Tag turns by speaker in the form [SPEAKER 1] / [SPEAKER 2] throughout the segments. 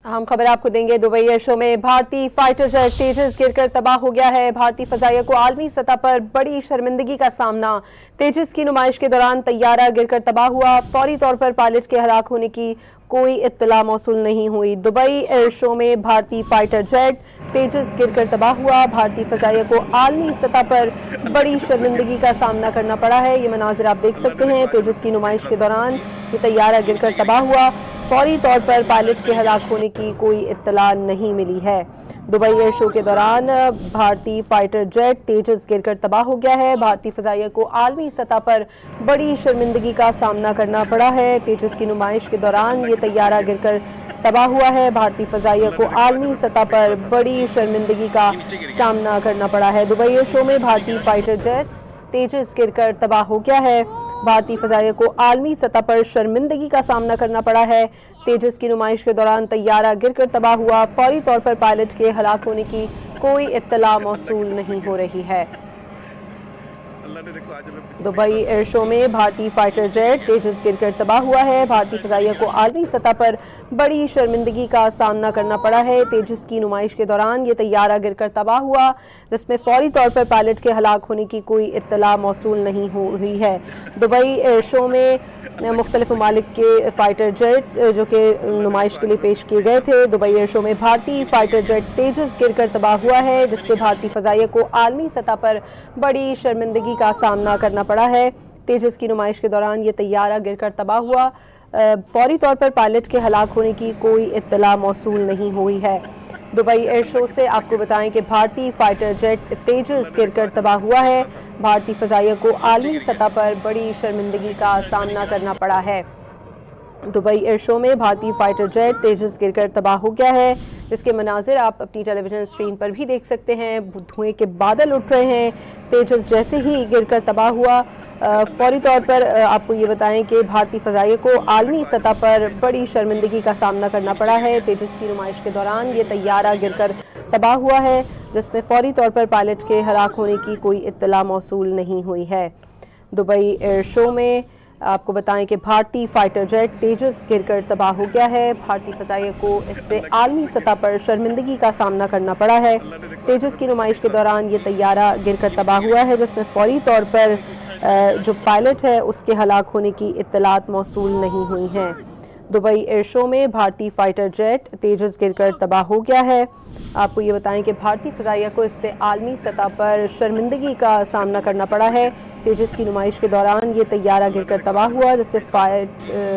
[SPEAKER 1] अहम खबर आपको देंगे। दुबई एयर शो में भारतीय फाइटर जेट तेजस गिरकर तबाह हो गया है। भारतीय फजाइया को आलमी सतह पर बड़ी शर्मिंदगी का सामना। तेजस की नुमाइश के दौरान तैयारा गिरकर तबाह हुआ। फौरी तौर पर पायलट के हलाक होने की कोई इत्तला मौसूल नहीं हुई। दुबई एयर शो में भारतीय फाइटर जेट तेजस गिरकर तबाह हुआ। भारतीय फजाइया को आलमी सतह पर बड़ी शर्मिंदगी का सामना करना पड़ा है। ये मनाजिर आप देख सकते हैं। तेजस की नुमाइश के दौरान ये तैयारा गिरकर तबाह हुआ। फौरी तौर पर पायलट के हलाक होने की कोई इत्तला नहीं मिली है। दुबई एयर शो के दौरान भारतीय फाइटर जेट तेजस गिरकर तबाह हो गया है। भारतीय फजाइया को आलमी सतह पर बड़ी शर्मिंदगी का सामना करना पड़ा है। तेजस की नुमाइश के दौरान ये तैयारा गिरकर तबाह हुआ है। भारतीय फजाइया को आलमी सतह पर बड़ी शर्मिंदगी का सामना करना पड़ा है। दुबई एयर शो में भारतीय फाइटर जेट तेजस गिरकर तबाह हो गया है। भारतीय फजाइया को आलमी सतह पर शर्मिंदगी का सामना करना पड़ा है। तेजस की नुमाइश के दौरान तैयारा गिरकर तबाह हुआ। फौरी तौर पर पायलट के हलाक होने की कोई इत्तला मौसूल नहीं हो रही है। दुबई एयर शो में भारतीय फाइटर जेट तेजस गिरकर तबाह हुआ है। भारतीय फजाइया को आलमी सतह पर बड़ी शर्मिंदगी का सामना करना पड़ा है। तेजस की नुमाइश के दौरान ये तैयारा गिरकर तबाह हुआ, जिसमें फौरी तौर पर पायलट के हलाक होने की कोई इत्तला मौसूल नहीं हुई है। दुबई एयर शो में मुख्तलिफ ममालिक के फाइटर जेट जो कि नुमाइश के लिए पेश किए गए थे। दुबई एयर शो में भारतीय फाइटर जेट तेजस गिरकर तबाह हुआ है, जिससे भारतीय फजाइया को आलमी सतह पर बड़ी शर्मिंदगी का सामना करना पड़ा है। तेजस की नुमाइश के दौरान ये तैयारा गिरकर तबाह हुआ। फौरी तौर पर पायलट के हलाक होने की कोई इत्तला मौसूल नहीं हुई है। दुबई एयर शो से आपको बताएं कि भारतीय फाइटर जेट तेजस गिरकर तबाह हुआ है। भारतीय फजाइया को आलमी सतह पर बड़ी शर्मिंदगी का सामना करना पड़ा है। दुबई एयर शो में भारतीय फाइटर जेट तेजस गिरकर तबाह हो गया है, जिसके मनाजिर आप अपनी टेलीविजन स्क्रीन पर भी देख सकते हैं। धुएं के बादल उठ रहे हैं। तेजस जैसे ही गिरकर तबाह हुआ, फौरी तौर पर आपको ये बताएं कि भारतीय फजाइया को आलमी सतह पर बड़ी शर्मिंदगी का सामना करना पड़ा है। तेजस की नुमाइश के दौरान ये तैयारा गिरकर तबाह हुआ है, जिसमें फौरी तौर पर पायलट के हलाक होने की कोई इत्तला मौसूल नहीं हुई है। दुबई एयर शो में आपको बताएं कि भारतीय फाइटर जेट तेजस गिरकर तबाह हो गया है। भारतीय फजाइया को इससे आलमी सतह पर शर्मिंदगी का सामना करना पड़ा है। तेजस की नुमाइश के दौरान ये तैयारा गिरकर तबाह हुआ है, जिसमें फौरी तौर पर जो पायलट है उसके हलाक होने की इत्तलात मौसूल नहीं हुई हैं। दुबई एयर शो में भारतीय फाइटर जेट तेजस गिरकर तबाह हो गया है। आपको ये बताएं कि भारतीय फजाइया को इससे आलमी सतह पर शर्मिंदगी का सामना करना पड़ा है। तेजस की नुमाइश के दौरान ये तैयारा गिरकर तबाह हुआ, जिससे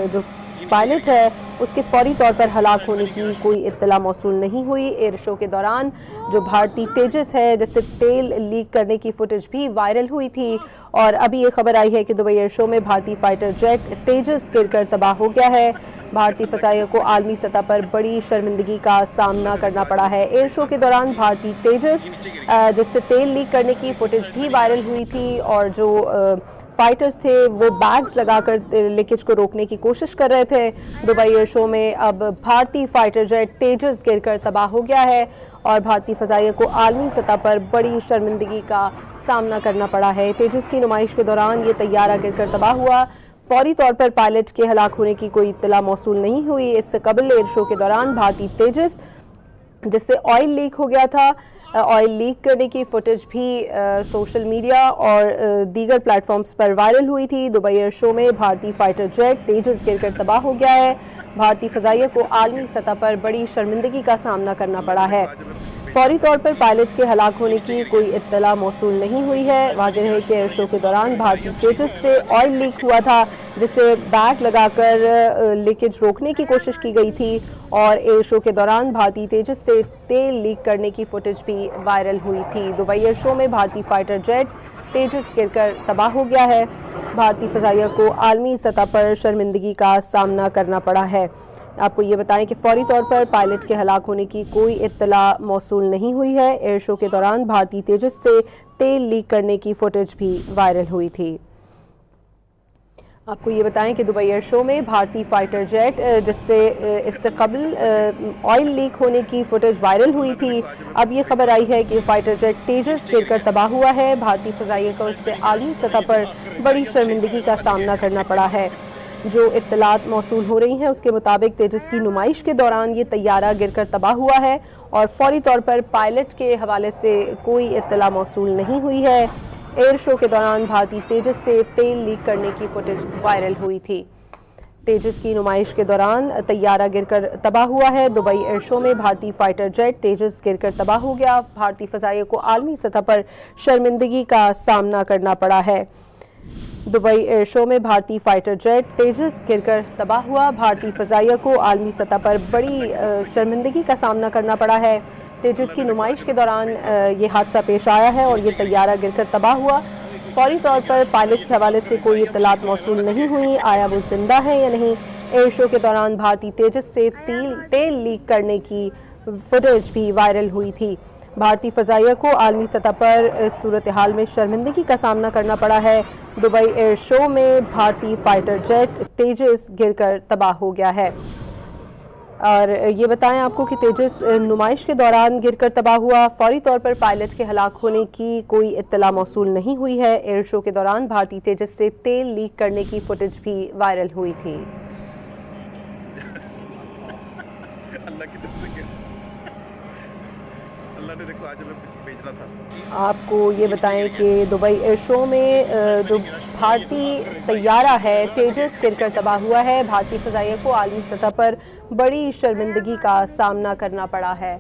[SPEAKER 1] जो पायलट है उसके फौरी तौर पर हलाक होने की कोई इत्तला मौसूल नहीं हुई। एयर शो के दौरान जो भारतीय तेजस है, जिससे तेल लीक करने की फुटेज भी वायरल हुई थी, और अभी ये खबर आई है कि दुबई एयर शो में भारतीय फाइटर जेट तेजस गिरकर तबाह हो गया है। भारतीय फजाइया को आलमी सतह पर बड़ी शर्मिंदगी का सामना करना पड़ा है। एयर शो के दौरान भारतीय तेजस जिससे तेल लीक करने की फुटेज भी वायरल हुई थी, और जो फाइटर्स थे वो बैग्स लगाकर लीकेज को रोकने की कोशिश कर रहे थे। दुबई एयर शो में अब भारतीय फाइटर जेट तेजस गिरकर तबाह हो गया है, और भारतीय फजाइया को आलमी सतह पर बड़ी शर्मिंदगी का सामना करना पड़ा है। तेजस की नुमाइश के दौरान ये तैयारा गिरकर तबाह हुआ। फौरी तौर पर पायलट के हलाक होने की कोई इत्तला मौसूल नहीं हुई। इससे कबल एयर शो के दौरान भारतीय तेजस जिससे ऑयल लीक हो गया था, ऑयल लीक करने की फुटेज भी सोशल मीडिया और दीगर प्लेटफॉर्म्स पर वायरल हुई थी। दुबई एयर शो में भारतीय फाइटर जेट तेजस गिरकर तबाह हो गया है। भारतीय फजाइया को आलमी सतह पर बड़ी शर्मिंदगी का सामना करना पड़ा है। फौरी तौर पर पायलट के हलाक होने की कोई इत्तला मौसूल नहीं हुई है। वाज़ेह है कि एयर शो के दौरान भारतीय तेजस से ऑयल लीक हुआ था, जिसे बैग लगाकर लीकेज रोकने की कोशिश की गई थी, और एयर शो के दौरान भारतीय तेजस से तेल लीक करने की फुटेज भी वायरल हुई थी। दुबई एयर शो में भारतीय फाइटर जेट तेजस गिरकर तबाह हो गया है। भारतीय फजाइया को आलमी सतह पर शर्मिंदगी का सामना करना पड़ा है। आपको ये बताएं कि फौरी तौर पर पायलट के हलाक होने की कोई इत्तला मौसूल नहीं हुई है। एयर शो के दौरान भारतीय तेजस से तेल लीक करने की फुटेज भी वायरल हुई थी। आपको ये बताएं कि दुबई एयर शो में भारतीय फाइटर जेट जिससे इससे कबल ऑयल लीक होने की फुटेज वायरल हुई थी, अब ये खबर आई है कि फाइटर जेट तेजस गिरकर तबाह हुआ है। भारतीय फजाइया को इससे आलमी सतह पर बड़ी शर्मिंदगी का सामना करना पड़ा है। जो इत्तलात मौसूल हो रही हैं उसके मुताबिक तेजस की नुमाइश के दौरान ये तैयारा गिरकर तबाह हुआ है और फौरी तौर पर पायलट के हवाले से कोई इत्तला मौसूल नहीं हुई है। एयर शो के दौरान भारतीय तेजस से तेल लीक करने की फुटेज वायरल हुई थी। तेजस की नुमाइश के दौरान तैयारा गिरकर तबाह हुआ है। दुबई एयर शो में भारतीय फाइटर जेट तेजस गिरकर तबाह हो गया। भारतीय फ़ज़ाइया को आलमी सतह पर शर्मिंदगी का सामना करना पड़ा है। दुबई एयर शो में भारतीय फाइटर जेट तेजस गिरकर तबाह हुआ। भारतीय फ़ज़ाइया को आलमी सतह पर बड़ी शर्मिंदगी का सामना करना पड़ा है। तेजस की नुमाइश के दौरान ये हादसा पेश आया है और ये तैयारा गिरकर तबाह हुआ। फौरी तौर पर पायलट के हवाले से कोई इत्तलात मौसूल नहीं हुई। आया वो जिंदा है या नहीं। एयर शो के दौरान भारतीय तेजस से तेल लीक करने की फुटेज भी वायरल हुई थी। भारतीय फ़ज़ाइया को आलमी सतह पर इस सूरत हाल में शर्मिंदगी का सामना करना पड़ा है। दुबई एयर शो में भारतीय फाइटर जेट तेजस गिरकर तबाह हो गया है। और ये बताएं आपको कि तेजस नुमाइश के दौरान गिरकर तबाह हुआ। फौरी तौर पर पायलट के हलाक होने की कोई इत्तला मौसूल नहीं हुई है। एयर शो के दौरान भारतीय तेजस से तेल लीक करने की फुटेज भी वायरल हुई थी।
[SPEAKER 2] अल्लाह की तरफ से अल्लाह ने देखो आज हमें कुछ भेजना था।
[SPEAKER 1] आपको ये बताएं कि दुबई एयर शो में जो भारतीय तैयारा है तेजस गिरकर तबाह हुआ है। भारतीय फ़ज़ाइया को आलमी सतह पर बड़ी शर्मिंदगी का सामना करना पड़ा है।